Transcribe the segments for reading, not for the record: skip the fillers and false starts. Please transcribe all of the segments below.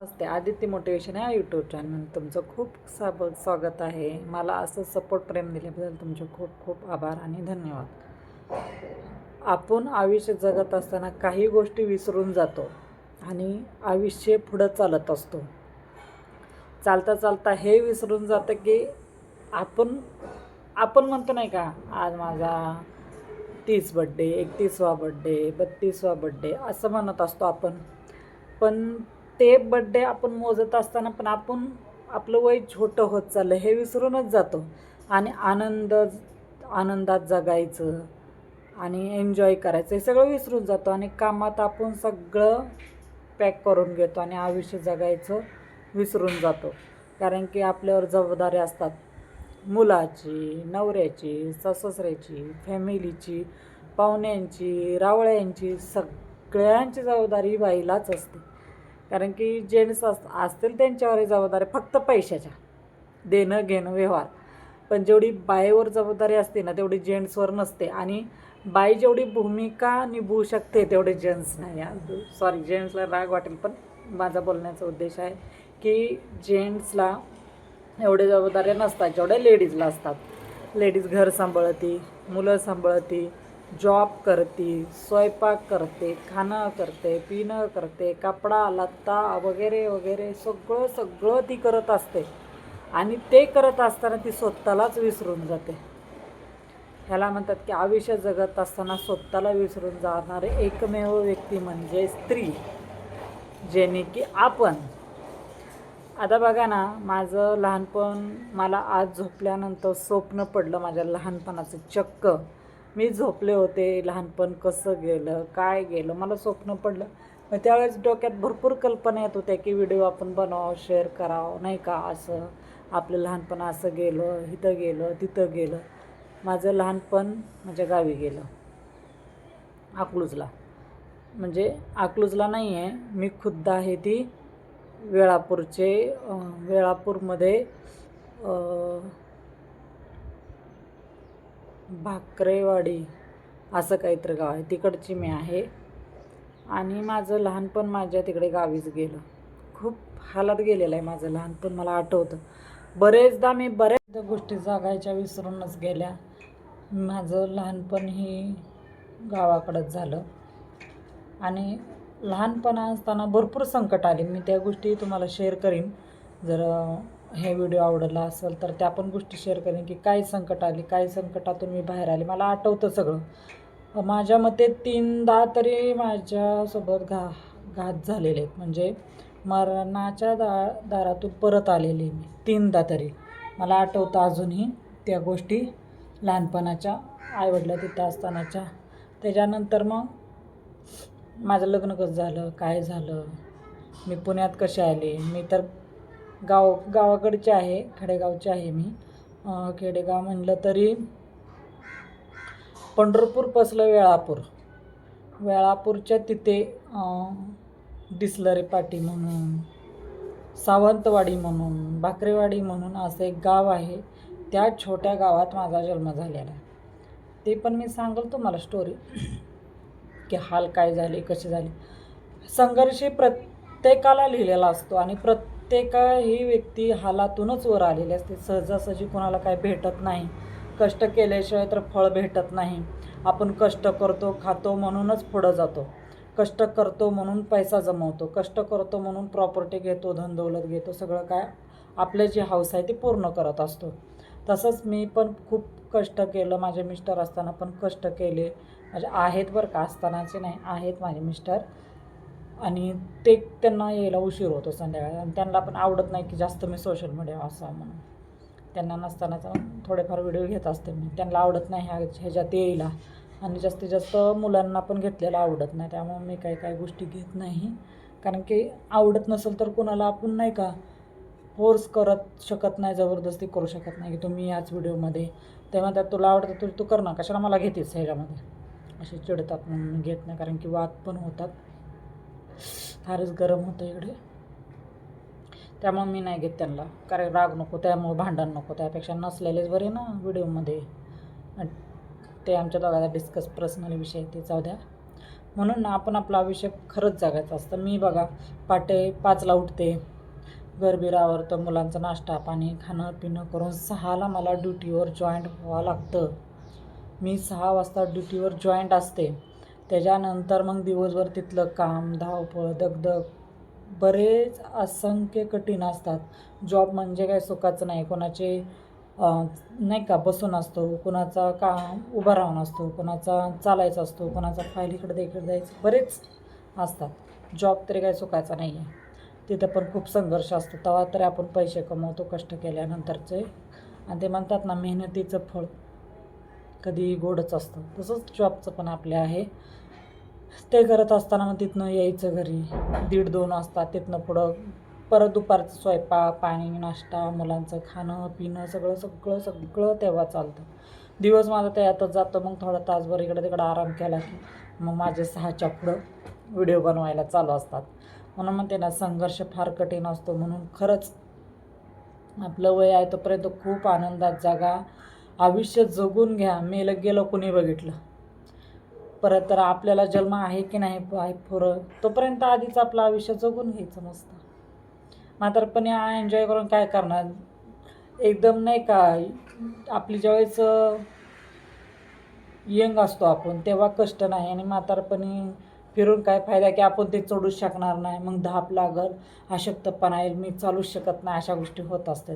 नमस्ते. Aditya motivation या YouTube channel तुमचं खूप स्वागत आहे. मला असं सपोर्ट प्रेम दिल्याबद्दल तुमचे खूप खूप आभार आणि धन्यवाद. आपण आयुष्य जगत असताना काही गोष्टी विसरून जातो आणि आयुष्य पुढं चालत असतो. चालता चालता हे विसरून जातं की आपण आपण म्हणतो नाही का, आज माझा 30 बड्डे, 31वा बड्डे, 32वा बड्डे असं म्हणत असतो आपण. पण ते बड्डे आपण मोजत असताना पण आपण आपलं वय छोटं होत चाललं हे विसरूनच जातो आणि आनंदात जगायचं आणि एन्जॉय करायचं हे सगळं विसरून जातो आणि कामात आपण सगळं पॅक करून घेतो आणि आयुष्य जगायचं विसरून जातो. कारण की आपल्यावर जबाबदारी असतात, मुलाची, नवऱ्याची, सासऱ्याची, फॅमिलीची, पाहुण्यांची, रावळ्यांची, सगळ्यांची जबाबदारी बाईलाच असते. कारण की जेंट्स असतील त्यांच्यावर जबाबदारी फक्त पैशाच्या देणं घेणं व्यवहार, पण जेवढी बाईवर जबाबदारी असते ना तेवढी जेंट्सवर नसते. आणि बाई जेवढी भूमिका निभवू शकते तेवढे जेंट्स नाही. सॉरी, जेंट्सला राग वाटेल, पण माझा बोलण्याचा उद्देश आहे की जेंट्सला एवढे जबाबदाऱ्या नसतात जेवढ्या लेडीजला असतात. लेडीज घर सांभाळती, मुलं सांभाळती, जॉब करते, स्वयंपाक करते, खाणं करते, पिणं करते, कपडा लत्ता वगैरे वगैरे सगळं ती करत असते. आणि ते करत असताना ती स्वतःलाच विसरून जाते. ह्याला म्हणतात की आयुष्य जगत असताना स्वतःला विसरून जाणारे एकमेव व्यक्ती म्हणजे स्त्री, जेणे की आपण. आता बघा ना, माझं लहानपण, मला आज झोपल्यानंतर स्वप्न पडलं माझ्या लहानपणाचं. चक्क मी झोपले होते, लहानपण कसं गेलं काय गेलं मला स्वप्न पडलं. मग त्यावेळेस डोक्यात भरपूर कल्पना येत होत्या की व्हिडिओ आपण बनवावं, शेअर करावं नाही का, असं आपलं लहानपण असं गेलं, इथं गेलं तिथं गेलं. माझं लहानपण माझ्या गावी गेलं, अकलूजला. म्हणजे अकलूजला नाही आहे, मी खुद्द आहे ती वेळापूरमध्ये भाकरेवाडी असं काहीतरी गाव आहे, तिकडची मी आहे. आणि माझं लहानपण माझ्या तिकडे गावीच गेलं. खूप हालात गेलेलं आहे माझं लहानपण. मला आठवतं बरेचदा मी बऱ्याचदा गोष्टी जगायच्या विसरूनच गेल्या. माझं लहानपण ही गावाकडंच झालं आणि लहानपण असताना भरपूर संकट आले. मी त्या गोष्टी तुम्हाला शेअर करीन. जर हे व्हिडिओ आवडला असेल तर त्या पण गोष्टी शेअर करेन की काय संकट आली, काय संकटातून मी बाहेर आले. मला आठवतं सगळं. माझ्या मते 3दा तरी माझ्यासोबत घात झालेले आहेत. म्हणजे मरणाच्या दारातून परत आलेले मी 3दा तरी. मला आठवतं अजूनही त्या गोष्टी लहानपणाच्या, आईवडिला तिथं असतानाच्या. त्याच्यानंतर मग माझं लग्न कसं झालं, काय झालं, मी पुण्यात कसे आले. मी तर गावाकडचे आहे, खेडेगावचे आहे मी. खेडेगाव म्हणलं तरी पंढरपूर पसलं वेळापूरच्या तिथे डिस्लरी पाटी म्हणून, सावंतवाडी म्हणून, भाकरेवाडी म्हणून असं एक गाव आहे. त्या छोट्या गावात माझा जन्म झालेला आहे. ते पण मी सांगेल तुम्हाला स्टोरी की हाल काय झाले, कसे झाले. संघर्ष प्रत्येकाला लिहिलेला असतो आणि प्रत्येक ही व्यक्ती हालातूनच वर आलेली असते. सहजासहजी कोणाला काय भेटत नाही. कष्ट केल्याशिवाय तर फळ भेटत नाही. आपण कष्ट करतो, खातो म्हणूनच पुढं जातो. कष्ट करतो म्हणून पैसा जमवतो, कष्ट करतो म्हणून प्रॉपर्टी घेतो, धनदौलत घेतो, सगळं काय आपलं जे हौस आहे ते पूर्ण करत असतो. तसंच मी पण खूप कष्ट केलं. माझे मिस्टर असताना पण कष्ट केले. म्हणजे आहेत बरं का, असतानाचे नाही, आहेत माझे मिस्टर. आणि त्यांना यायला उशीर होतो संध्याकाळी आणि त्यांना पण आवडत नाही की जास्त मी सोशल मीडिया असावं म्हणून. त्यांना नसतानाच थोडेफार व्हिडिओ घेत असते मी. त्यांना आवडत नाही ह्याच्यात यायला आणि जास्तीत जास्त मुलांना पण घेतलेलं आवडत नाही. त्यामुळे मी काही गोष्टी घेत नाही. कारण की आवडत नसेल तर कोणाला आपण नाही का फोर्स करत शकत नाही, जबरदस्ती करू शकत नाही की तुम्ही याच व्हिडिओमध्ये. तेव्हा त्यात तुला आवडतं तर तू कर ना, कशाला मला घेतेस ह्याच्यामध्ये, असे चिडतात म्हणून मी घेत नाही. कारण की वाद पण होतात, फारच गरम होतं इकडे. त्यामुळे मी नाही घेत त्यांना. कारण राग नको, त्यामुळे भांडण नको. त्यापेक्षा नसलेलेच बरे ना व्हिडिओमध्ये. ते आमच्या दोघांचा डिस्कस पर्सनल विषय ते जाऊ द्या. म्हणून ना आपण आपलं आयुष्य खरंच जगायचं असतं. मी बघा पहाटे 5ला उठते, घरबीर आवरतं, मुलांचा नाश्ता पाणी खाणं पिणं करून 6ला मला ड्युटीवर जॉईंट व्हावं लागतं. मी 6 वाजता ड्युटीवर जॉईंट असते. त्याच्यानंतर मग दिवसभर तिथलं काम, धावपळ, दगदग बरेच असंख्य कठीण असतात. जॉब म्हणजे काय सुखाचं नाही. कोणाचे नाही का बसून असतो, कोणाचा उभा राहून असतो, कोणाचा चालायचा असतो, कोणाचा फाईल इकडे इकडे जायचं बरेच असतात. जॉब तरी काय सुखाचा नाही आहे. तिथं पण खूप संघर्ष असतो. तेव्हा तरी आपण पैसे कमवतो कष्ट केल्यानंतरचे. आणि ते म्हणतात ना मेहनतीचं फळ कधी गोडच असतं. तसंच जॉबचं पण आपले आहे. ते करत असताना मग तिथनं यायचं घरी 1:30-2 वाजता. तिथनं पुढं परत दुपारचं स्वयंपाक पाणी नाश्ता मुलांचं खाणं पिणं सगळं सगळं सगळं तेव्हा चालतं. दिवस माझा त्यातच जातो. मग थोडा तासभर इकडं तिकडं आराम केला की मग माझे 6च्या पुढं व्हिडिओ बनवायला चालू असतात. म्हणून म्हणते ना संघर्ष फार कठीण असतो. म्हणून खरंच आपलं वय आहे तोपर्यंत खूप आनंदात जगा. आयुष्य जगून घ्या. मेलं गेलं कुणी बघितलं. परत तर आपल्याला जन्म आहे की नाही पुरं तोपर्यंत आधीच आपलं आयुष्य जगून घ्यायचं मस्त. म्हातारपणी एन्जॉय करून काय करणार. एकदम नाही का आपली ज्यावेळेस यंग असतो आपण तेव्हा कष्ट नाही आणि म्हातारपणी फिरून काय फायदा की आपण ते चढूच शकणार नाही. मग धाप लागल अशक्तपणा येईल मी चालूच शकत नाही अशा गोष्टी होत असते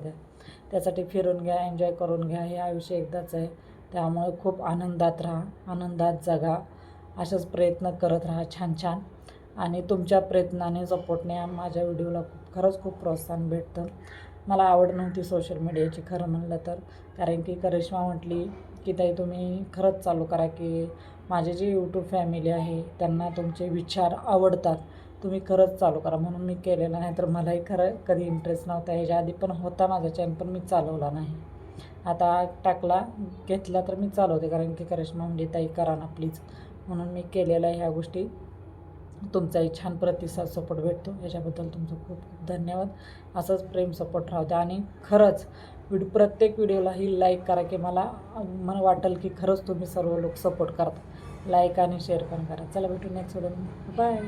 त्यासाठी फिरून घ्या एन्जॉय करून घ्या. हे आयुष्य एकदाच आहे. त्यामुळे खूप आनंदात राहा आनंदात जगा. असेच प्रयत्न करत राहा छान छान. आणि तुमच्या प्रयत्नाने सपोर्टने माझ्या व्हिडिओला खरंच खूप प्रोत्साहन भेटतं. मला आवड नव्हती सोशल मीडियाची खरं म्हणलं तर. कारण की करिश्मा म्हटली की ताई तुम्ही खरंच चालू करा की माझे जे यूट्यूब फॅमिली आहे त्यांना तुमचे विचार आवडतात. तुम्ही खरंच चालू करा म्हणून मी केलेलं नाही. तर मलाही खरं कधी इंटरेस्ट नव्हता. ह्याच्या आधी पण होता माझा चॅनल पण मी चालवला नाही. आता टाकला घेतला तर मी चालवते. कारण की करिश्मा म्हणजे ताई करा ना प्लीज म्हणून मी केलेलं आहे ह्या गोष्टी. तुमचाही छान प्रतिसाद सपोर्ट भेटतो याच्याबद्दल तुमचं खूप खूप धन्यवाद. असंच प्रेम सपोर्ट राहू द्या. आणि खरंच प्रत्येक व्हिडिओला ही लाईक करा की मला वाटेल की खरंच तुम्ही सर्व लोक सपोर्ट करता. लाईक आणि शेअर पण करा. चला भेटू नेक्स्ट व्हिडिओ. बाय.